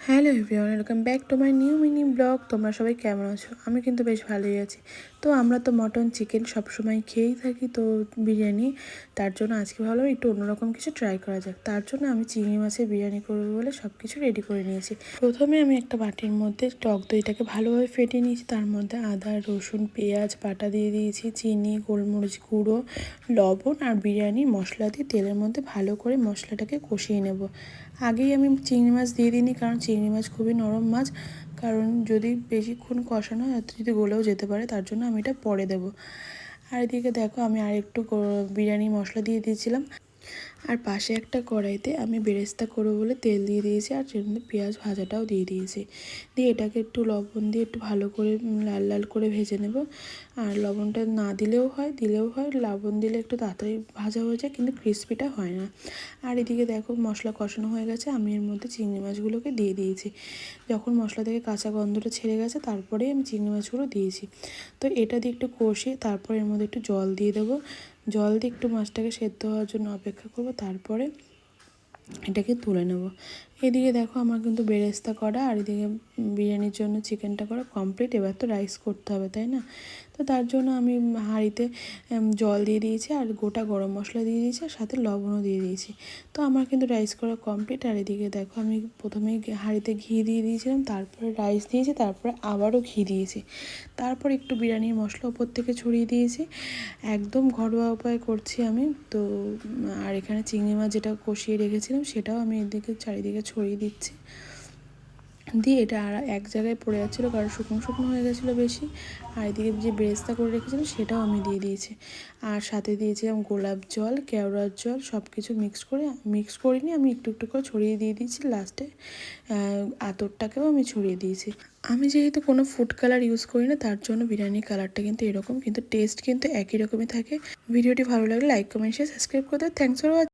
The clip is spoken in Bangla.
Hello everyone, welcome back to my new mini blog. তোমরা সবাই কেমন আছো? আমি কিন্তু বেশ ভালোই আছি। তো আমরা তো মটন চিকেন সবসময় খেয়েই থাকি, তো বিরিয়ানি, তার জন্য আজকে ভাবলাম একটু অন্যরকম কিছু ট্রাই করা যাক। তার জন্য আমি চিংড়ি মাছের বিরিয়ানি করবো বলে সব কিছু রেডি করে নিয়েছি। প্রথমে আমি একটা বাটির মধ্যে টক দইটাকে ভালোভাবে ফেটিয়ে নিয়েছি। তার মধ্যে আদা, রসুন, পেঁয়াজ বাটা দিয়ে দিয়েছি, চিনি, গোলমরিচ গুঁড়ো, লবণ আর বিরিয়ানি মশলা দিয়ে তেলের মধ্যে ভালো করে মশলাটাকে কষিয়ে নেব। আগেই আমি চিংড়ি মাছ দিয়ে দিইনি, কারণ চিংড়ি মাছ খুবই নরম মাছ, কারণ যদি বেশিক্ষণ কষানো হয় যদি গলেও যেতে পারে, তার জন্য আমি এটা পরে দেবো। আর এদিকে দেখো আমি আরেকটু বিরিয়ানি মশলা দিয়ে দিয়েছিলাম। আর পাশে একটা কড়াইতে আমি বেরেস্তা করবো বলে তেল দিয়ে দিয়েছি, আর সের মধ্যে পেঁয়াজ ভাজাটাও দিয়ে দিয়েছি। দিয়ে এটাকে একটু লবণ দিয়ে একটু ভালো করে লাল লাল করে ভেজে নেব। আর লবণটা না দিলেও হয়, দিলেও হয়, লবণ দিলে একটু তাড়াতাড়ি ভাজা হয়ে যায়, কিন্তু ক্রিস্পিটা হয় না। আর এদিকে দেখো মশলা কষানো হয়ে গেছে, আমি এর মধ্যে চিংড়ি মাছগুলোকে দিয়ে দিয়েছি। যখন মশলা থেকে কাঁচা গন্ধটা ছেড়ে গেছে, তারপরেই আমি চিংড়ি মাছগুলো দিয়েছি। তো এটা দিয়ে একটু কষিয়ে তারপর এর মধ্যে একটু জল দিয়ে দেবো। জল দিয়ে একটু মাছটাকে সেদ্ধ হওয়ার জন্য অপেক্ষা করব, তারপরে এটাকে তুলে নেব। এদিকে দেখো আমার কিন্তু বেরেস্তা করা আর এদিকে বিরিয়ানির জন্য চিকেনটা করা কমপ্লিট। এবার তো রাইস করতে হবে, তাই না? তো তার জন্য আমি হাঁড়িতে জল দিয়ে দিয়েছি আর গোটা গরম মশলা দিয়ে দিয়েছি, আর সাথে লবণও দিয়ে দিয়েছি। তো আমার কিন্তু রাইস করা কমপ্লিট। আর এদিকে দেখো আমি প্রথমেই হাঁড়িতে ঘি দিয়ে দিয়েছিলাম, তারপরে রাইস দিয়েছি, তারপরে আবারও ঘি দিয়েছি, তারপর একটু বিরিয়ানির মশলা ওপর থেকে ছড়িয়ে দিয়েছি। একদম ঘরোয়া উপায় করছি আমি তো। আর এখানে চিংড়ি মাছ যেটা কষিয়ে রেখেছিলাম সেটাও আমি এদিকে চারিদিকে ছড়িয়ে দিচ্ছি। দিয়ে এটা আর এক জায়গায় পড়ে যাচ্ছিলো, কারণ শুকনো শুকনো হয়ে গেছিলো বেশি। আর এদিকে যে বেরেস্তা করে রেখেছিলাম সেটাও আমি দিয়ে দিয়েছি। আর সাথে দিয়েছিলাম গোলাপ জল, কেওড়ার জল, সব কিছু মিক্স করিনি, আমি একটু একটু করে ছড়িয়ে দিয়ে দিয়েছি। লাস্টে আতরটাকেও আমি ছড়িয়ে দিয়েছি। আমি যেহেতু কোনো ফুড কালার ইউজ করি না, তার জন্য বিরিয়ানির কালারটা কিন্তু এরকম, কিন্তু টেস্ট কিন্তু একই রকমই থাকে। ভিডিওটি ভালো লাগলে লাইক, কমেন্ট, শেয়ার, সাবস্ক্রাইব করে দেবে। Thanks for watching.